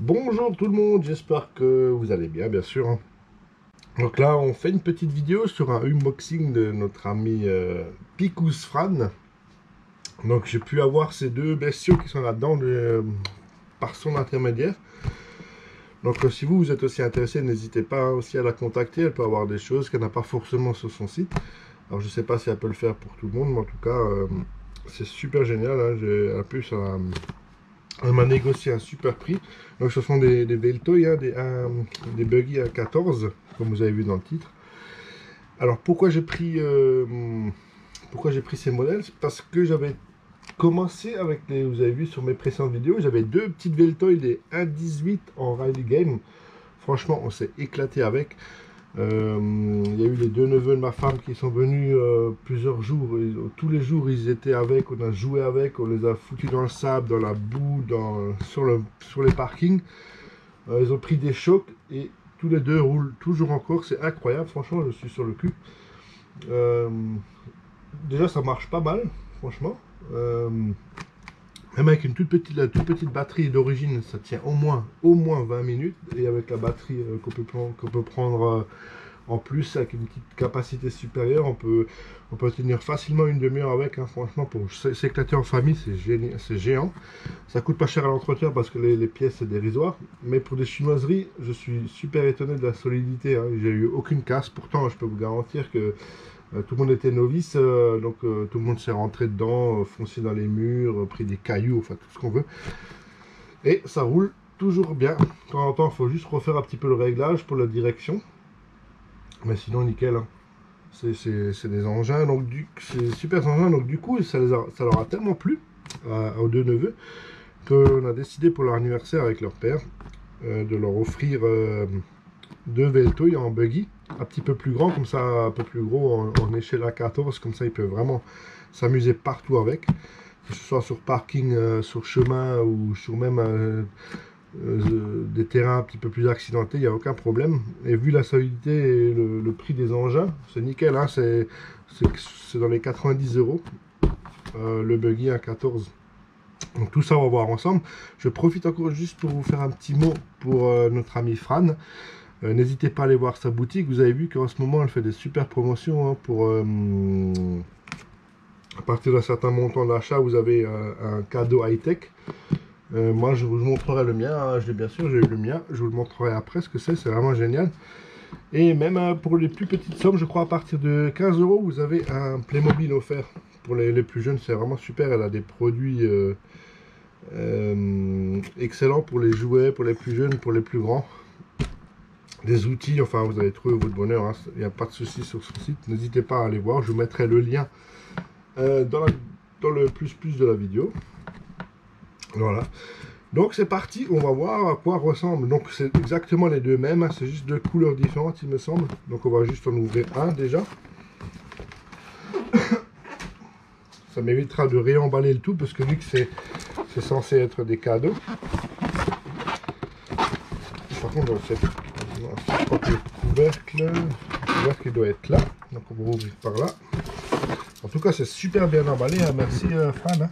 Bonjour tout le monde, j'espère que vous allez bien, bien sûr, hein. Donc là, on fait une petite vidéo sur un unboxing de notre ami Picous Fran. Donc j'ai pu avoir ces deux bestiaux qui sont là-dedans par son intermédiaire. Donc si vous êtes aussi intéressé, n'hésitez pas aussi à la contacter. Elle peut avoir des choses qu'elle n'a pas forcément sur son site. Alors je sais pas si elle peut le faire pour tout le monde, mais en tout cas, c'est super génial, hein. Elle a pu sur la... Elle m'a négocié un super prix. Donc ce sont des Veltoy, hein, des buggy à 14, comme vous avez vu dans le titre. Alors pourquoi j'ai pris ces modèles? C'est parce que j'avais commencé avec les... Vous avez vu sur mes précédentes vidéos, j'avais deux petites Veltoy, des 1.18 en rally game. Franchement, on s'est éclaté avec. Il y a eu les deux neveux de ma femme qui sont venus plusieurs jours. Tous les jours, ils étaient avec, on a joué avec, on les a foutus dans le sable, dans la boue, sur les parkings. Ils ont pris des chocs et tous les deux roulent toujours encore. C'est incroyable, franchement, je suis sur le cul. Déjà, ça marche pas mal, franchement. Même avec une toute petite batterie d'origine, ça tient au moins 20 minutes. Et avec la batterie qu'on peut prendre en plus, avec une petite capacité supérieure, on peut tenir facilement une demi-heure avec, hein. Franchement, pour s'éclater en famille, c'est géant. Ça coûte pas cher à l'entretien parce que les pièces, c'est dérisoire. Mais pour des chinoiseries, je suis super étonné de la solidité, hein. J'ai eu aucune casse. Pourtant, je peux vous garantir que tout le monde était novice, donc tout le monde s'est rentré dedans, foncé dans les murs, pris des cailloux, enfin tout ce qu'on veut. Et ça roule toujours bien. De temps en temps, il faut juste refaire un petit peu le réglage pour la direction. Mais sinon, nickel, hein. C'est des engins, donc c'est super engins. Donc du coup, ça leur a tellement plu aux deux neveux qu'on a décidé pour leur anniversaire avec leur père de leur offrir deux Veltoy en buggy, un petit peu plus grand, comme ça, un peu plus gros en échelle à 14, comme ça ils peuvent vraiment s'amuser partout avec, que ce soit sur parking, sur chemin ou sur même des terrains un petit peu plus accidentés, il n'y a aucun problème. Et vu la solidité et le prix des engins, c'est nickel, hein. C'est dans les 90 €, le buggy à 14. Donc tout ça on va voir ensemble. Je profite encore juste pour vous faire un petit mot pour notre ami Fran. N'hésitez pas à aller voir sa boutique. Vous avez vu qu'en ce moment elle fait des super promotions, hein, pour à partir d'un certain montant d'achat vous avez un cadeau high-tech. Moi je vous montrerai le mien, hein. Bien sûr j'ai eu le mien, je vous le montrerai après ce que c'est vraiment génial. Et même pour les plus petites sommes, je crois à partir de 15 € vous avez un Playmobil offert. Pour les plus jeunes c'est vraiment super, elle a des produits excellents pour les jouets, pour les plus jeunes, pour les plus grands. Des outils, enfin vous allez trouver votre bonheur, hein. Il n'y a pas de souci sur son site, n'hésitez pas à aller voir, je vous mettrai le lien dans le plus de la vidéo. Voilà, donc c'est parti, on va voir à quoi ressemble. Donc c'est exactement les deux mêmes, hein. C'est juste deux couleurs différentes il me semble. Donc on va juste en ouvrir un déjà. Ça m'évitera de réemballer le tout parce que vu que c'est censé être des cadeaux. Par contre je crois que le couvercle il doit être là, donc on va ouvrir par là. En tout cas c'est super bien emballé, hein. Merci Fran, hein.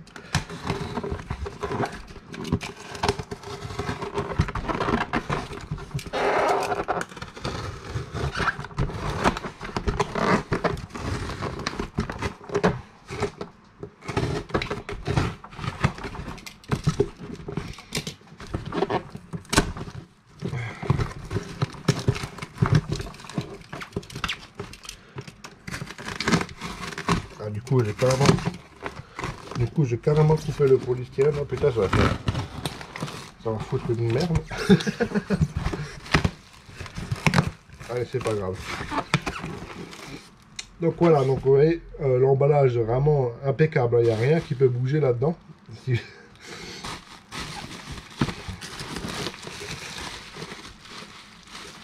Ah, du coup j'ai carrément coupé le polystyrène. Oh putain, ça va foutre une merde. Allez, c'est pas grave. Donc voilà, donc vous voyez l'emballage vraiment impeccable, il n'y a rien qui peut bouger là-dedans.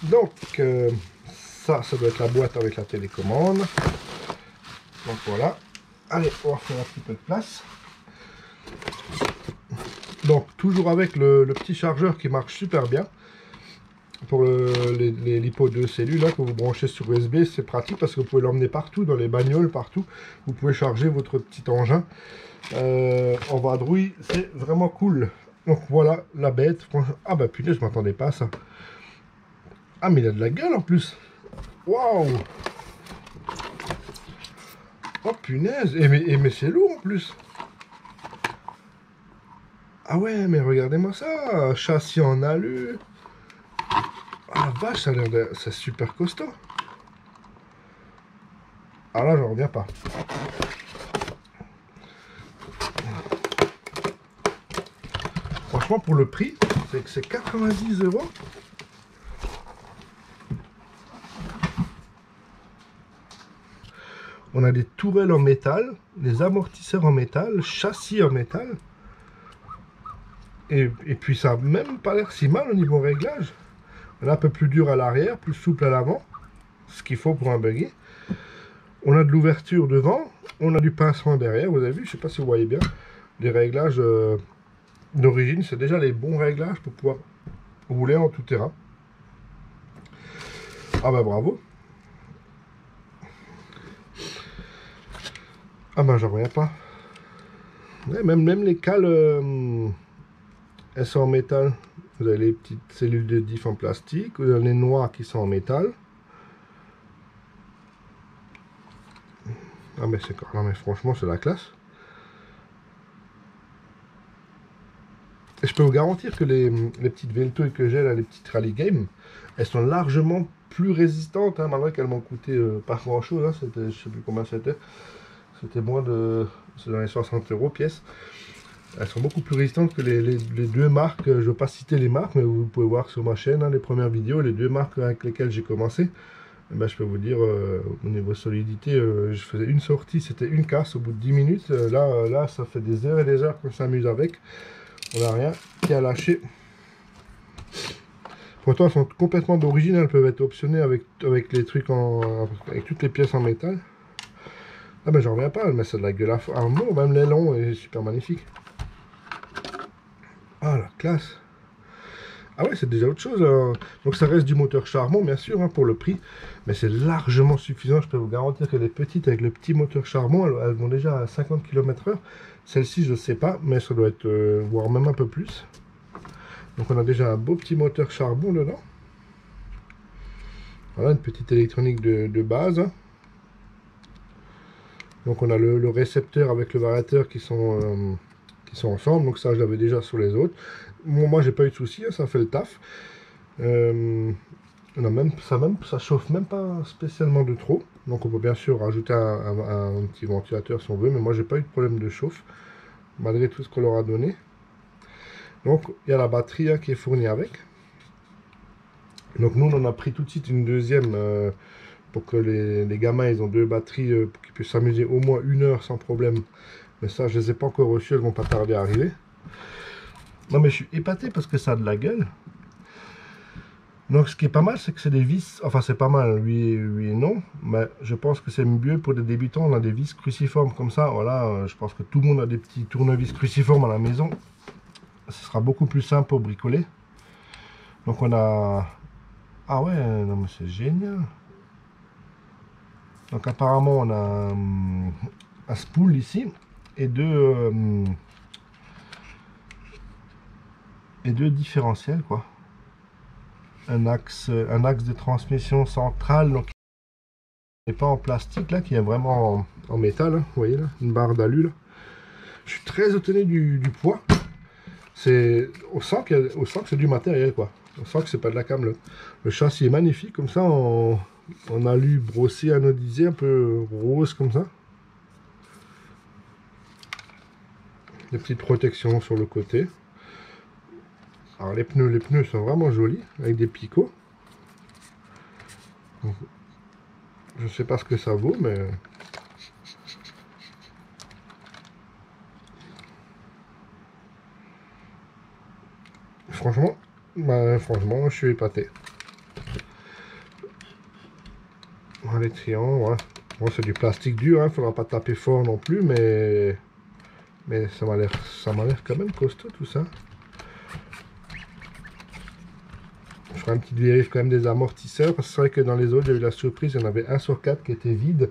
Donc ça doit être la boîte avec la télécommande. Donc voilà, allez, on va faire un petit peu de place. Donc toujours avec le petit chargeur qui marche super bien pour les LiPo 2 cellules là, que vous branchez sur USB. C'est pratique parce que vous pouvez l'emmener partout, dans les bagnoles, partout. Vous pouvez charger votre petit engin en vadrouille, c'est vraiment cool. Donc voilà la bête. Ah bah putain, je m'attendais pas à ça. Ah mais il a de la gueule en plus. Waouh. Oh punaise. Mais c'est lourd en plus. Ah ouais, mais regardez-moi ça. Châssis en alu. Ah la vache, ça a l'air de... C'est super costaud. Ah là, j'en reviens pas. Franchement, pour le prix, c'est que c'est 90 €. On a des tourelles en métal, des amortisseurs en métal, châssis en métal. Et puis ça n'a même pas l'air si mal au niveau réglage. On est un peu plus dur à l'arrière, plus souple à l'avant. Ce qu'il faut pour un buggy. On a de l'ouverture devant. On a du pincement derrière, vous avez vu, je ne sais pas si vous voyez bien. Les réglages d'origine, c'est déjà les bons réglages pour pouvoir rouler en tout terrain. Ah bah bravo. Ah bah j'en reviens pas. Ouais, même les cales, elles sont en métal. Vous avez les petites cellules de diff en plastique. Vous avez les noirs qui sont en métal. Ah mais c'est quoi? Non mais franchement c'est la classe. Et je peux vous garantir que les petites Veltoy que j'ai là, les petites Rally Game, elles sont largement plus résistantes, hein, malgré qu'elles m'ont coûté pas grand chose, hein, je sais plus combien c'était. C'était moins de... c'est dans les 60 € pièce. Elles sont beaucoup plus résistantes que les deux marques. Je ne veux pas citer les marques, mais vous pouvez voir sur ma chaîne, hein, les premières vidéos, les deux marques avec lesquelles j'ai commencé. Et ben, je peux vous dire, au niveau solidité, je faisais une sortie, c'était une casse au bout de 10 minutes. Là, ça fait des heures et des heures qu'on s'amuse avec. On n'a rien qui a lâché. Pourtant, elles sont complètement d'origine, elles peuvent être optionnées avec les trucs avec toutes les pièces en métal. Ah ben j'en reviens pas, mais c'est de la gueule à mort, même l'aileron est super magnifique. Ah la classe. Ah ouais, c'est déjà autre chose. Donc ça reste du moteur charbon, bien sûr, hein, pour le prix. Mais c'est largement suffisant, je peux vous garantir que les petites avec le petit moteur charbon, elles vont déjà à 50 km/h. Celle-ci, je ne sais pas, mais ça doit être, voire même un peu plus. Donc on a déjà un beau petit moteur charbon dedans. Voilà, une petite électronique de base. Donc on a le récepteur avec le variateur qui sont ensemble, donc ça je l'avais déjà sur les autres. Bon, moi j'ai pas eu de soucis, hein, ça fait le taf. Ça chauffe même pas spécialement de trop, donc on peut bien sûr rajouter un petit ventilateur si on veut, mais moi j'ai pas eu de problème de chauffe, malgré tout ce qu'on leur a donné. Donc il y a la batterie, hein, qui est fournie avec. Donc nous on en a pris tout de suite une deuxième, pour que les gamins ils ont deux batteries, pour qu'ils puissent s'amuser au moins 1 heure sans problème. Mais ça je les ai pas encore reçus, elles vont pas tarder à arriver. Non mais je suis épaté parce que ça a de la gueule. Donc ce qui est pas mal, c'est que c'est des vis, enfin c'est pas mal, oui et non, mais je pense que c'est mieux pour des débutants. On a des vis cruciformes comme ça, voilà, je pense que tout le monde a des petits tournevis cruciformes à la maison. Ce sera beaucoup plus simple pour bricoler. Donc on a... Ah ouais, non mais c'est génial. Donc apparemment on a un spool ici et deux différentiels, quoi. Un axe de transmission central, donc et pas en plastique là, qui est vraiment en métal, hein, vous voyez là, une barre d'alu là. Je suis très étonné du poids. On sent que c'est du matériel, quoi. On sent que c'est pas de la camelote. Le châssis est magnifique comme ça, en alu brossé, anodisé, un peu rose comme ça. Des petites protections sur le côté. Alors les pneus sont vraiment jolis, avec des picots. Donc, je sais pas ce que ça vaut, mais... Franchement, je suis épaté. Voilà, les triangles, ouais. Bon, c'est du plastique dur, hein, faudra pas taper fort non plus, mais ça m'a l'air quand même costaud tout ça. Je ferai un petit vérif quand même des amortisseurs, parce que c'est vrai que dans les autres, j'ai eu la surprise, il y en avait 1 sur 4 qui était vide.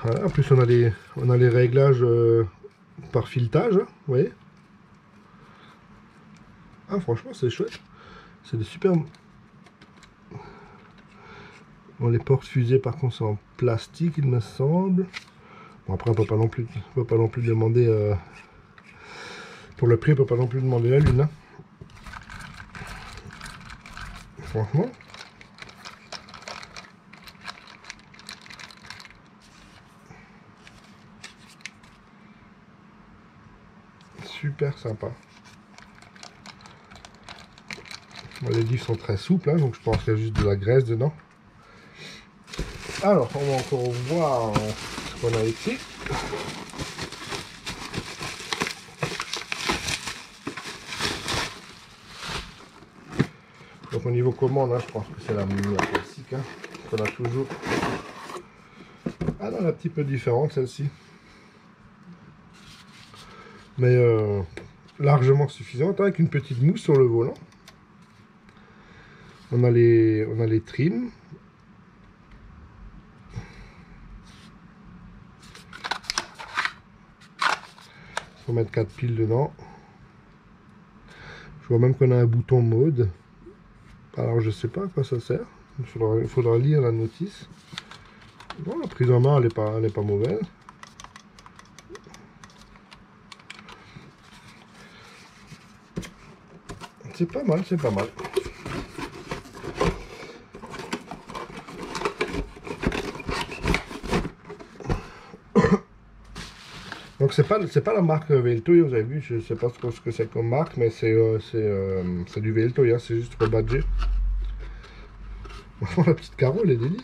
Voilà, en plus on a les réglages par filetage, hein, vous voyez. Ah franchement c'est chouette. C'est des super... Bon, les portes fusées par contre sont en plastique il me semble. Bon après on peut pas non plus demander... pour le prix on peut pas non plus demander la lune. Hein. Franchement. Super sympa. Bon, les livres sont très souples, hein, donc je pense qu'il y a juste de la graisse dedans. Alors, on va encore voir ce qu'on a ici. Donc au niveau commande, hein, je pense que c'est la classique. Hein, qu'on a toujours. Ah non, elle est un petit peu différente celle-ci. Mais largement suffisante, avec une petite mousse sur le volant. On a les trims. Il faut mettre 4 piles dedans. Je vois même qu'on a un bouton mode. Alors je sais pas à quoi ça sert. Il faudra lire la notice. Bon, la prise en main elle est pas mauvaise. C'est pas mal, c'est pas mal. Donc c'est pas la marque Veltoy, vous avez vu, je sais pas ce que c'est comme marque, mais c'est du Veltoy, hein, c'est juste rebadgé. La petite carreau, elle est délire.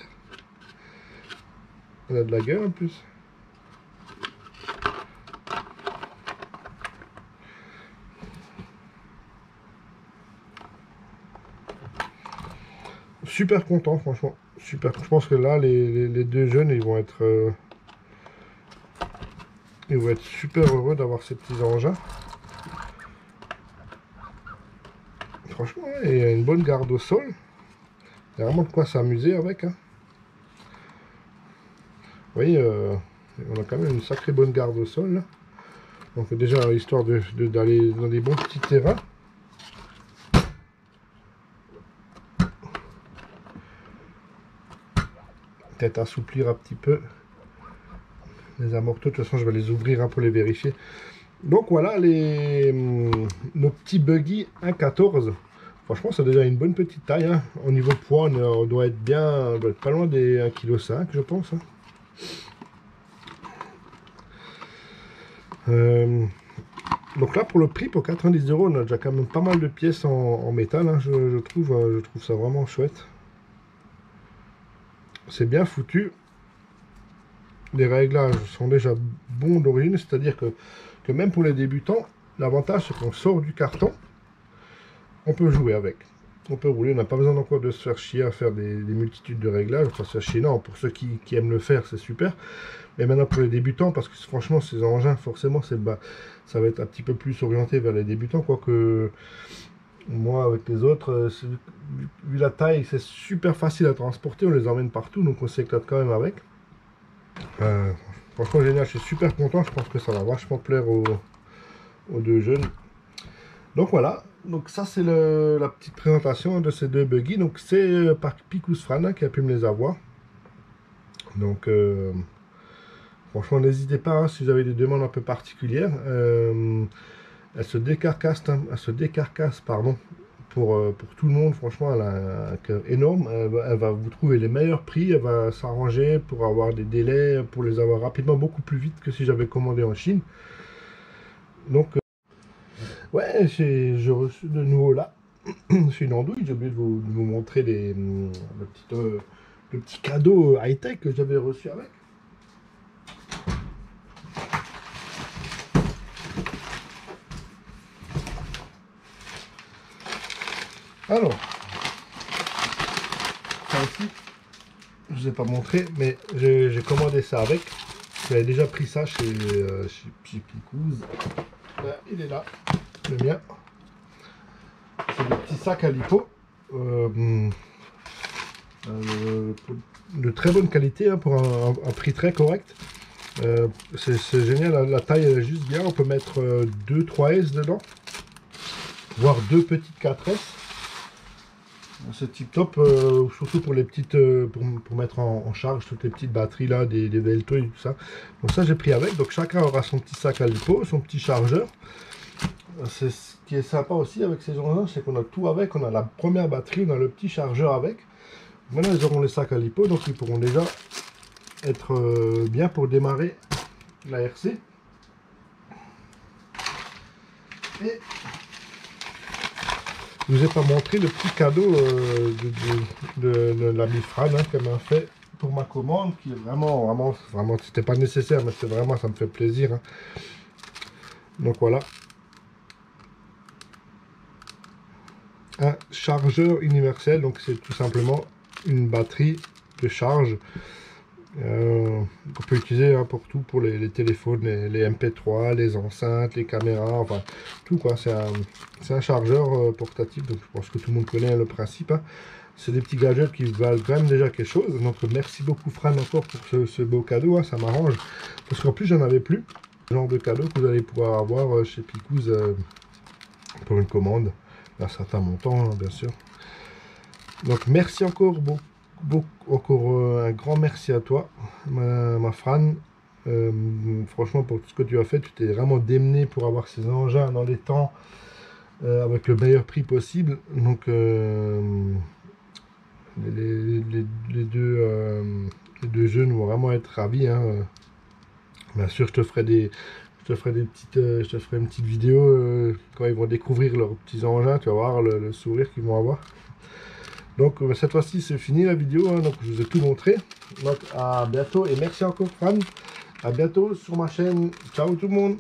Elle a de la gueule en plus. Super content, franchement. Super. Je pense que là, les deux jeunes, ils vont être super heureux d'avoir ces petits engins. Franchement, ouais, il y a une bonne garde au sol. Il y a vraiment de quoi s'amuser avec. Hein. Vous voyez, on a quand même une sacrée bonne garde au sol. Là. Donc déjà, histoire d'aller dans des bons petits terrains. Peut-être assouplir un petit peu les amorteurs. De toute façon, je vais les ouvrir hein, pour les vérifier. Donc voilà, nos petits buggy 1.14. Franchement, c'est déjà une bonne petite taille. Hein. Au niveau poids, on doit être bien, on doit être pas loin des 1,5 kg, je pense. Hein. Donc là, pour le prix, pour 90 €, on a déjà quand même pas mal de pièces en métal. Hein, je trouve ça vraiment chouette. C'est bien foutu. Les réglages sont déjà bons d'origine, c'est-à-dire que même pour les débutants, l'avantage c'est qu'on sort du carton, on peut jouer avec. On peut rouler, on n'a pas besoin encore de se faire chier à faire des multitudes de réglages. Enfin, se faire chier, non, pour ceux qui aiment le faire, c'est super. Mais maintenant pour les débutants, parce que franchement, ces engins, forcément, ça va être un petit peu plus orienté vers les débutants, quoique moi, avec les autres, vu la taille, c'est super facile à transporter, on les emmène partout, donc on s'éclate quand même avec. Franchement génial, je suis super content, je pense que ça va vachement plaire aux deux jeunes. Donc voilà, donc ça c'est la petite présentation de ces deux buggy. Donc c'est par Picusfran hein, qui a pu me les avoir. Donc franchement n'hésitez pas hein, si vous avez des demandes un peu particulières. Elle se décarcasse pardon, pour tout le monde. Franchement elle a un cœur énorme. Elle va vous trouver les meilleurs prix, elle va s'arranger pour avoir des délais, pour les avoir rapidement, beaucoup plus vite que si j'avais commandé en Chine. Donc ouais, j'ai reçu de nouveau là. C'est une andouille, j'ai oublié de vous montrer le petit cadeau high-tech que j'avais reçu avec. Alors, ça aussi, je ne vous ai pas montré, mais j'ai commandé ça avec. J'avais déjà pris ça chez Picous. Là, il est là, le mien. C'est des petits sacs à lipo. de très bonne qualité hein, pour un prix très correct. C'est génial, la taille elle est juste bien. On peut mettre 2-3 S dedans, voire 2 petites 4S. C'est tip top, surtout pour les petites, pour mettre en charge toutes les petites batteries là, des Velto et tout ça. Donc ça j'ai pris avec. Donc chacun aura son petit sac à lipo, son petit chargeur. C'est ce qui est sympa aussi avec ces engins, c'est qu'on a tout avec. On a la première batterie, on a le petit chargeur avec. Maintenant ils auront les sacs à lipo, donc ils pourront déjà être bien pour démarrer la RC. Et je vous ai pas montré le petit cadeau de l'ami Fran hein, qu'elle m'a fait pour ma commande, qui est vraiment, c'était pas nécessaire, mais c'est vraiment, ça me fait plaisir. Hein. Donc voilà. Un chargeur universel, donc c'est tout simplement une batterie de charge qu'on peut utiliser hein, pour tout, pour les téléphones, les MP3, les enceintes, les caméras, enfin tout quoi. C'est un chargeur portatif, donc je pense que tout le monde connaît le principe. Hein. C'est des petits gadgets qui valent quand même déjà quelque chose. Donc merci beaucoup Fran encore pour ce beau cadeau, hein, ça m'arrange. Parce qu'en plus j'en avais plus. Ce genre de cadeau que vous allez pouvoir avoir chez Picouz pour une commande. Un certain montant, hein, bien sûr. Donc merci encore un grand merci à toi, ma Fran. Franchement, pour tout ce que tu as fait, tu t'es vraiment démené pour avoir ces engins dans les temps avec le meilleur prix possible. Donc les deux jeunes vont vraiment être ravis. Hein. Bien sûr, je te ferai une petite vidéo quand ils vont découvrir leurs petits engins. Tu vas voir le sourire qu'ils vont avoir. Donc cette fois-ci c'est fini la vidéo, hein, donc je vous ai tout montré. Donc à bientôt et merci encore Fran. À bientôt sur ma chaîne. Ciao tout le monde.